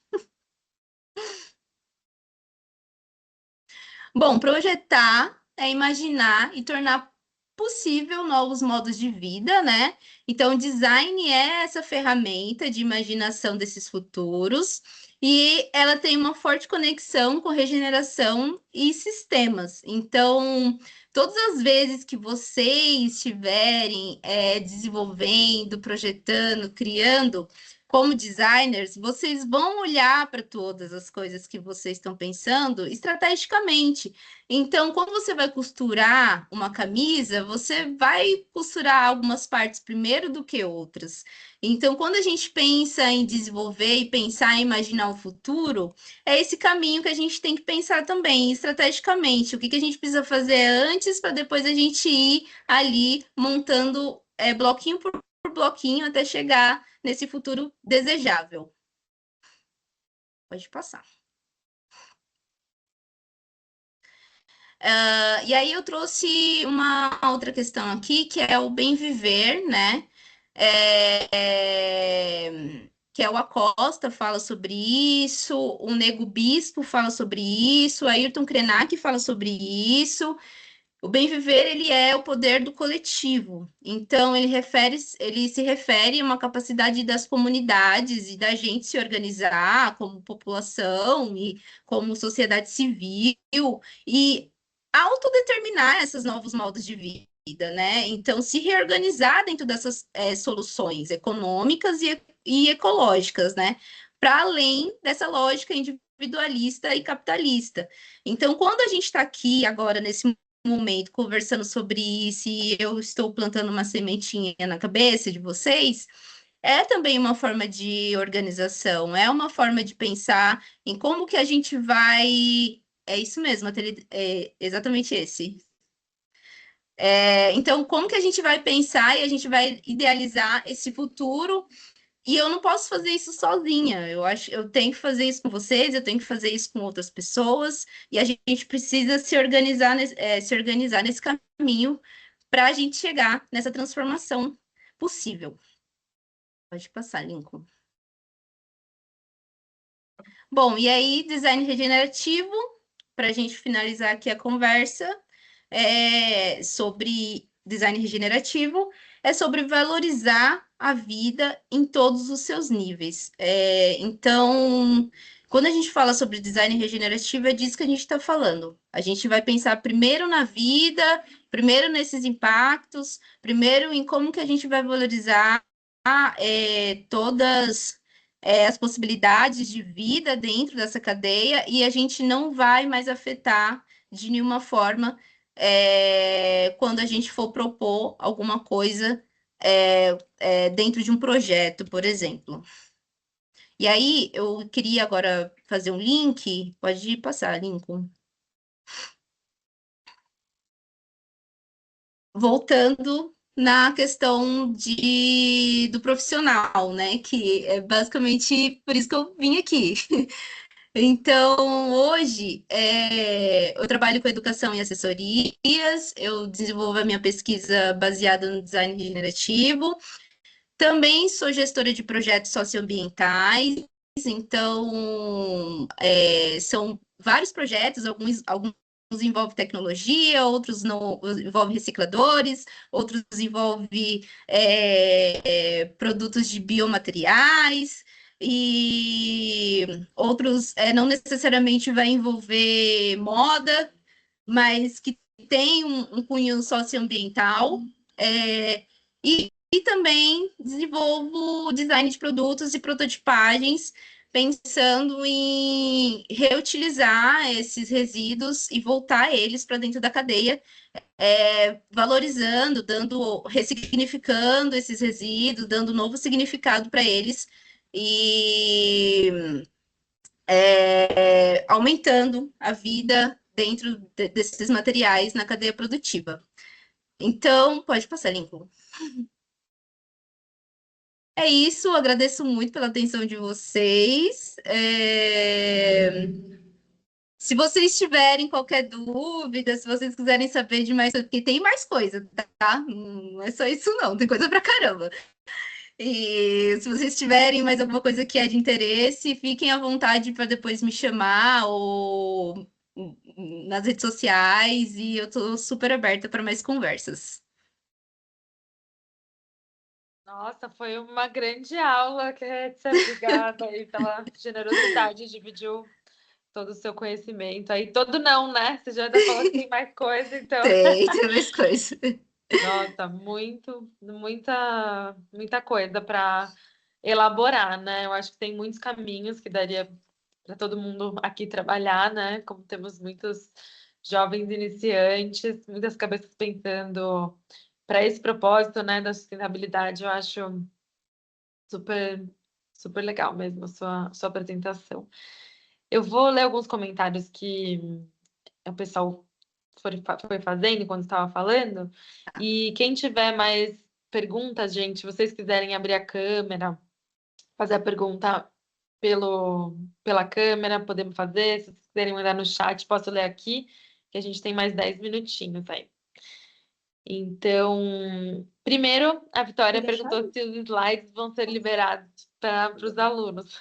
Bom, projetar é imaginar e tornar possível novos modos de vida, né? Então, design é essa ferramenta de imaginação desses futuros e ela tem uma forte conexão com regeneração e sistemas. Então, todas as vezes que vocês estiverem desenvolvendo, projetando, criando, como designers, vocês vão olhar para todas as coisas que vocês estão pensando estrategicamente. Então, quando você vai costurar uma camisa, você vai costurar algumas partes primeiro do que outras. Então, quando a gente pensa em desenvolver e pensar em imaginar o futuro, é esse caminho que a gente tem que pensar também, estrategicamente. O que a gente precisa fazer antes para depois a gente ir ali montando bloquinho por bloquinho até chegar nesse futuro desejável. Pode passar. E aí eu trouxe uma outra questão aqui, que é o bem viver, né? Que é o Acosta fala sobre isso, o Nego Bispo fala sobre isso, Ayrton Krenak fala sobre isso. O bem viver, ele é o poder do coletivo. Então, ele se refere a uma capacidade das comunidades e da gente se organizar como população e como sociedade civil e autodeterminar esses novos modos de vida, né? Então, se reorganizar dentro dessas soluções econômicas e ecológicas, né? Para além dessa lógica individualista e capitalista. Então, quando a gente está aqui agora nesse momento conversando sobre isso e eu estou plantando uma sementinha na cabeça de vocês, é também uma forma de organização, é uma forma de pensar em como que a gente vai. É isso mesmo, é exatamente esse. Então, como que a gente vai pensar e a gente vai idealizar esse futuro e eu não posso fazer isso sozinha. Eu acho, eu tenho que fazer isso com vocês, eu tenho que fazer isso com outras pessoas, e a gente precisa se organizar nesse caminho para a gente chegar nessa transformação possível. Pode passar, Lincoln. Bom, e aí, design regenerativo, para a gente finalizar aqui a conversa, sobre design regenerativo, é sobre valorizar a vida em todos os seus níveis. Então, quando a gente fala sobre design regenerativo, é disso que a gente está falando. A gente vai pensar primeiro na vida, primeiro nesses impactos, primeiro em como que a gente vai valorizar todas as possibilidades de vida dentro dessa cadeia e a gente não vai mais afetar de nenhuma forma quando a gente for propor alguma coisa dentro de um projeto, por exemplo. E aí, eu queria agora fazer um link. Pode passar, Lincoln. Voltando na questão do profissional, né? Que é basicamente por isso que eu vim aqui. Então, hoje, eu trabalho com educação e assessorias, eu desenvolvo a minha pesquisa baseada no design regenerativo. Também sou gestora de projetos socioambientais, então, são vários projetos, alguns envolvem tecnologia, outros não envolvem recicladores, outros envolvem produtos de biomateriais, e outros não necessariamente vai envolver moda, mas que tem um cunho socioambiental. E também desenvolvo design de produtos e prototipagens, pensando em reutilizar esses resíduos e voltar eles para dentro da cadeia, valorizando, ressignificando esses resíduos, dando novo significado para eles e aumentando a vida dentro desses materiais na cadeia produtiva. Então, pode passar, Lincoln. É isso, agradeço muito pela atenção de vocês. Se vocês tiverem qualquer dúvida, se vocês quiserem saber de mais, porque tem mais coisa, tá? Não é só isso, não, tem coisa pra caramba. E se vocês tiverem mais alguma coisa que é de interesse, fiquem à vontade para depois me chamar ou nas redes sociais, e eu estou super aberta para mais conversas. Nossa, foi uma grande aula, Kétia. Obrigada aí pela generosidade, dividiu todo o seu conhecimento aí. Todo não, né? Você já ainda falou que tem mais coisa, então. Tem mais coisa. Nossa, muita coisa para elaborar, né? Eu acho que tem muitos caminhos que daria para todo mundo aqui trabalhar, né? Como temos muitos jovens iniciantes, muitas cabeças pensando para esse propósito, né, da sustentabilidade, eu acho super, super legal mesmo a sua apresentação. Eu vou ler alguns comentários que o pessoal foi fazendo quando estava falando, e quem tiver mais perguntas, gente, se vocês quiserem abrir a câmera, fazer a pergunta, pela câmera, podemos fazer. Se vocês quiserem mandar no chat, posso ler aqui, que a gente tem mais 10 minutinhos aí. Então, primeiro, a Vitória perguntou se os slides vão ser liberados para os alunos.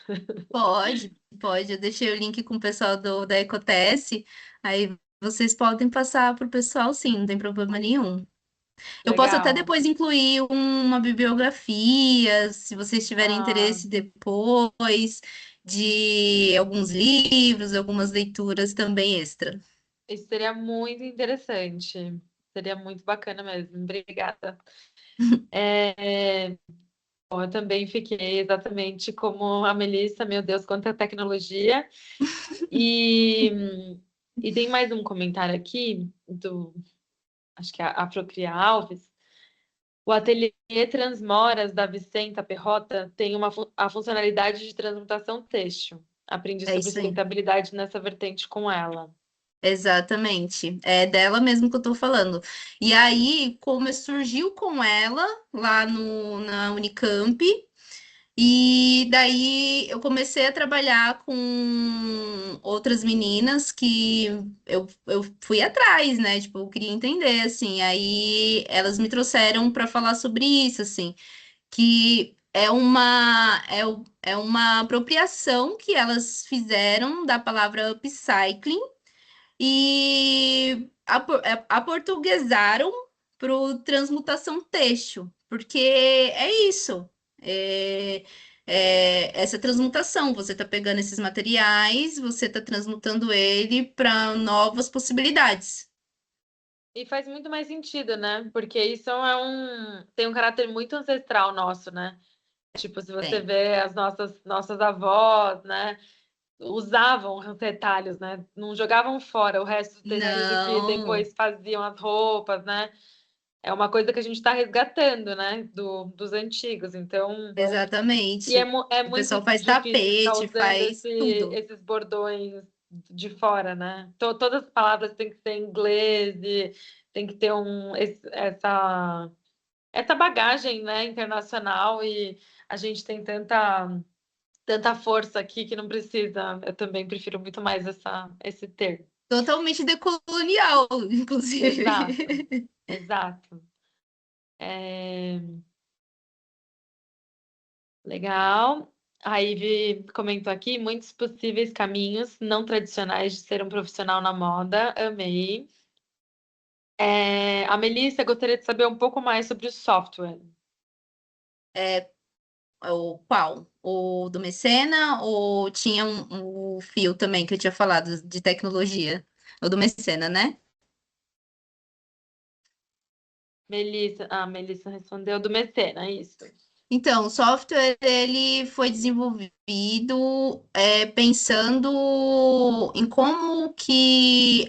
Pode, pode. Eu deixei o link com o pessoal da Ecotesse, aí vocês podem passar para o pessoal, sim, não tem problema nenhum. Eu posso até Legal. depois incluir uma bibliografia, se vocês tiverem Ah, interesse depois, de alguns livros, algumas leituras também extra. isso seria muito interessante. Seria muito bacana mesmo. Obrigada. Bom, eu também fiquei exatamente como a Melissa, meu Deus, quanta tecnologia. E, e tem mais um comentário aqui acho que é a Procria Alves. O ateliê Transmoras da Vicenta Perrota tem a funcionalidade de transmutação têxtil. Aprendi É sobre isso aí. sustentabilidade nessa vertente com ela. Exatamente. É dela mesmo que eu tô falando. E aí, como surgiu com ela lá no, na Unicamp, e daí eu comecei a trabalhar com outras meninas que eu fui atrás, né? Tipo, eu queria entender, assim. Aí elas me trouxeram para falar sobre isso, assim, que é uma apropriação que elas fizeram da palavra upcycling e aportuguesaram para transmutação têxtil, porque é isso. É, essa transmutação, você está pegando esses materiais, você está transmutando ele para novas possibilidades. E faz muito mais sentido, né? Porque isso tem um caráter muito ancestral nosso, né? Tipo, se você Tem. vê as nossas avós, né? Usavam retalhos, né? Não jogavam fora o resto do tecido que Não, depois faziam as roupas, né? É uma coisa que a gente está resgatando, né? Dos antigos. Então, e exatamente. é O muito pessoal faz difícil ficar tapete, usando faz tudo. esses bordões de fora, né? Todas as palavras têm que ser em inglês e tem que ter essa bagagem, né, internacional e a gente tem tanta força aqui que não precisa. Eu também prefiro muito mais esse termo. Totalmente decolonial, Exato, inclusive. exato. É, legal. A Ivy comentou aqui muitos possíveis caminhos não tradicionais de ser um profissional na moda. Amei. A Melissa gostaria de saber um pouco mais sobre o software. O qual? O do Mecena ou tinha um fio também que eu tinha falado de tecnologia? O do Mecena, né? Melissa respondeu do Mecena, isso. Então, o software ele foi desenvolvido pensando em como que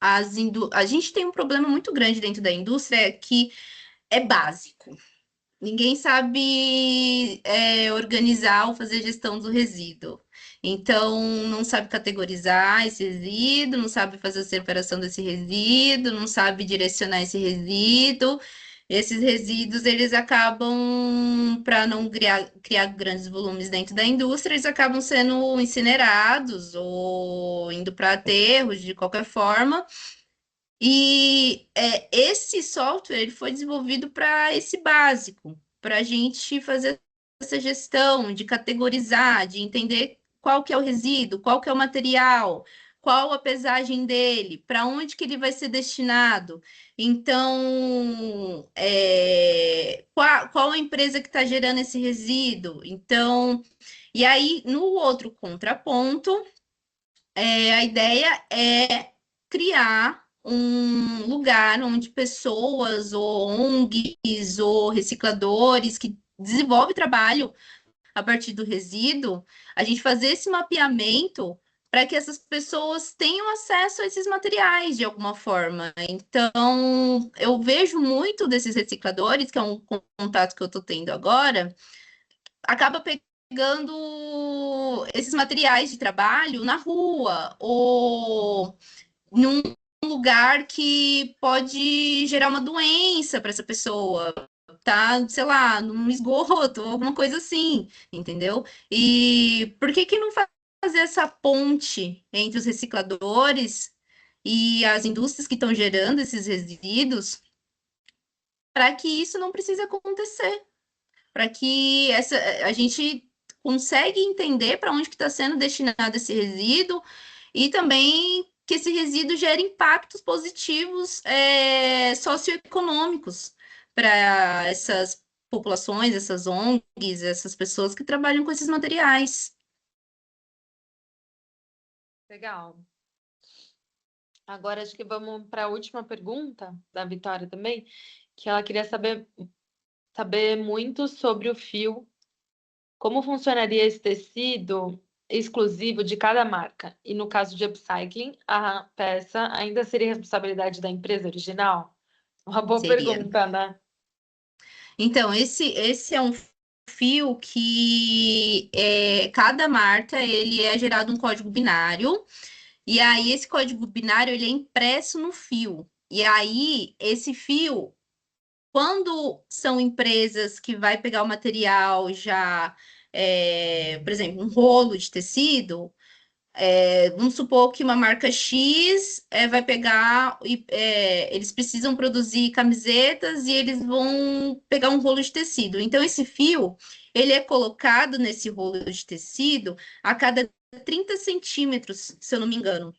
a gente tem um problema muito grande dentro da indústria que é básico. Ninguém sabe organizar ou fazer gestão do resíduo. Então, não sabe categorizar esse resíduo, não sabe fazer a separação desse resíduo, não sabe direcionar esse resíduo. Esses resíduos, eles acabam, para não criar grandes volumes dentro da indústria, eles acabam sendo incinerados ou indo para aterros de qualquer forma. E esse software ele foi desenvolvido para esse básico, para a gente fazer essa gestão de categorizar, de entender qual que é o resíduo, qual que é o material, qual a pesagem dele, para onde que ele vai ser destinado. Então, qual a empresa que está gerando esse resíduo? Então, e aí, no outro contraponto, a ideia é criar um lugar onde pessoas ou ONGs ou recicladores que desenvolvem trabalho a partir do resíduo, a gente fazer esse mapeamento para que essas pessoas tenham acesso a esses materiais de alguma forma. Então, eu vejo muito desses recicladores, que é um contato que eu estou tendo agora, acaba pegando esses materiais de trabalho na rua ou num lugar que pode gerar uma doença para essa pessoa. tá, sei lá, num esgoto, alguma coisa assim, entendeu? E por que que não fazer essa ponte entre os recicladores e as indústrias que estão gerando esses resíduos para que isso não precise acontecer? Para que a gente consegue entender para onde que está sendo destinado esse resíduo e também que esse resíduo gere impactos positivos socioeconômicos para essas populações, essas ONGs, essas pessoas que trabalham com esses materiais. Legal. Agora acho que vamos para a última pergunta da Vitória também, que ela queria saber muito sobre o fio, como funcionaria esse tecido exclusivo de cada marca. E no caso de upcycling, a peça ainda seria responsabilidade da empresa original? Uma boa Seria. pergunta, né? Então, esse é um fio que cada marca ele é gerado um código binário. E aí, esse código binário, ele é impresso no fio. E aí, esse fio, quando são empresas que vai pegar o material já, por exemplo, um rolo de tecido, vamos supor que uma marca X vai pegar e eles precisam produzir camisetas e eles vão pegar um rolo de tecido. Então, esse fio, ele é colocado nesse rolo de tecido a cada 30 centímetros, se eu não me engano.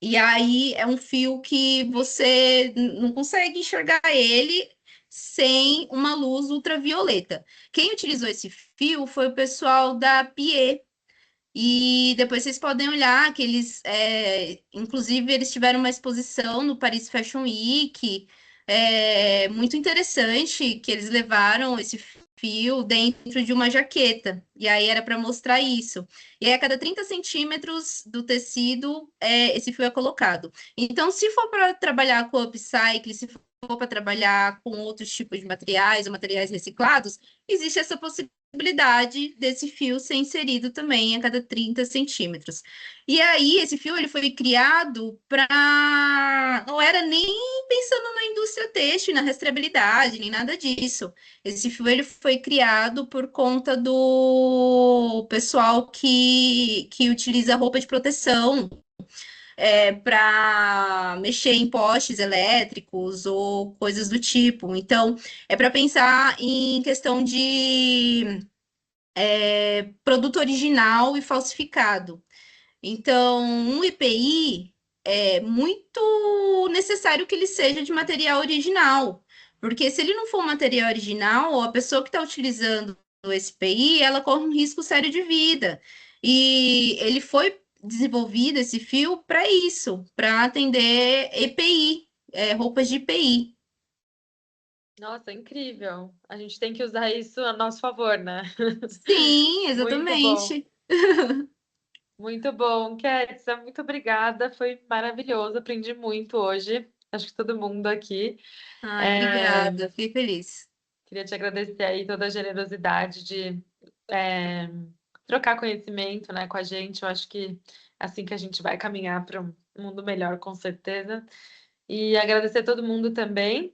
E aí é um fio que você não consegue enxergar ele sem uma luz ultravioleta. Quem utilizou esse fio foi o pessoal da Pie. E depois vocês podem olhar que eles, inclusive, eles tiveram uma exposição no Paris Fashion Week, muito interessante, que eles levaram esse fio dentro de uma jaqueta. E aí era para mostrar isso. E aí, a cada 30 centímetros do tecido, esse fio é colocado. Então, se for para trabalhar com upcycle, se for para trabalhar com outros tipos de materiais ou materiais reciclados, existe essa possibilidade desse fio ser inserido também a cada 30 centímetros. E aí, esse fio ele foi criado para. Não era nem pensando na indústria têxtil, na rastreabilidade, nem nada disso. Esse fio ele foi criado por conta do pessoal que utiliza roupa de proteção. Para mexer em postes elétricos ou coisas do tipo. Então, é para pensar em questão de produto original e falsificado. Então, um EPI é muito necessário que ele seja de material original, porque se ele não for um material original, a pessoa que está utilizando esse EPI, ela corre um risco sério de vida. E ele foi desenvolvido, esse fio, para isso, para atender EPI, roupas de EPI. Nossa, incrível. A gente tem que usar isso a nosso favor, né? Sim, Muito bom. exatamente. Muito bom, Ketsa, muito obrigada. Foi maravilhoso. Aprendi muito hoje. Acho que todo mundo aqui. Ai, É, obrigada, fiquei feliz. queria te agradecer aí toda a generosidade de é, trocar conhecimento, né, com a gente. Eu acho que é assim que a gente vai caminhar para um mundo melhor, com certeza. E agradecer a todo mundo também.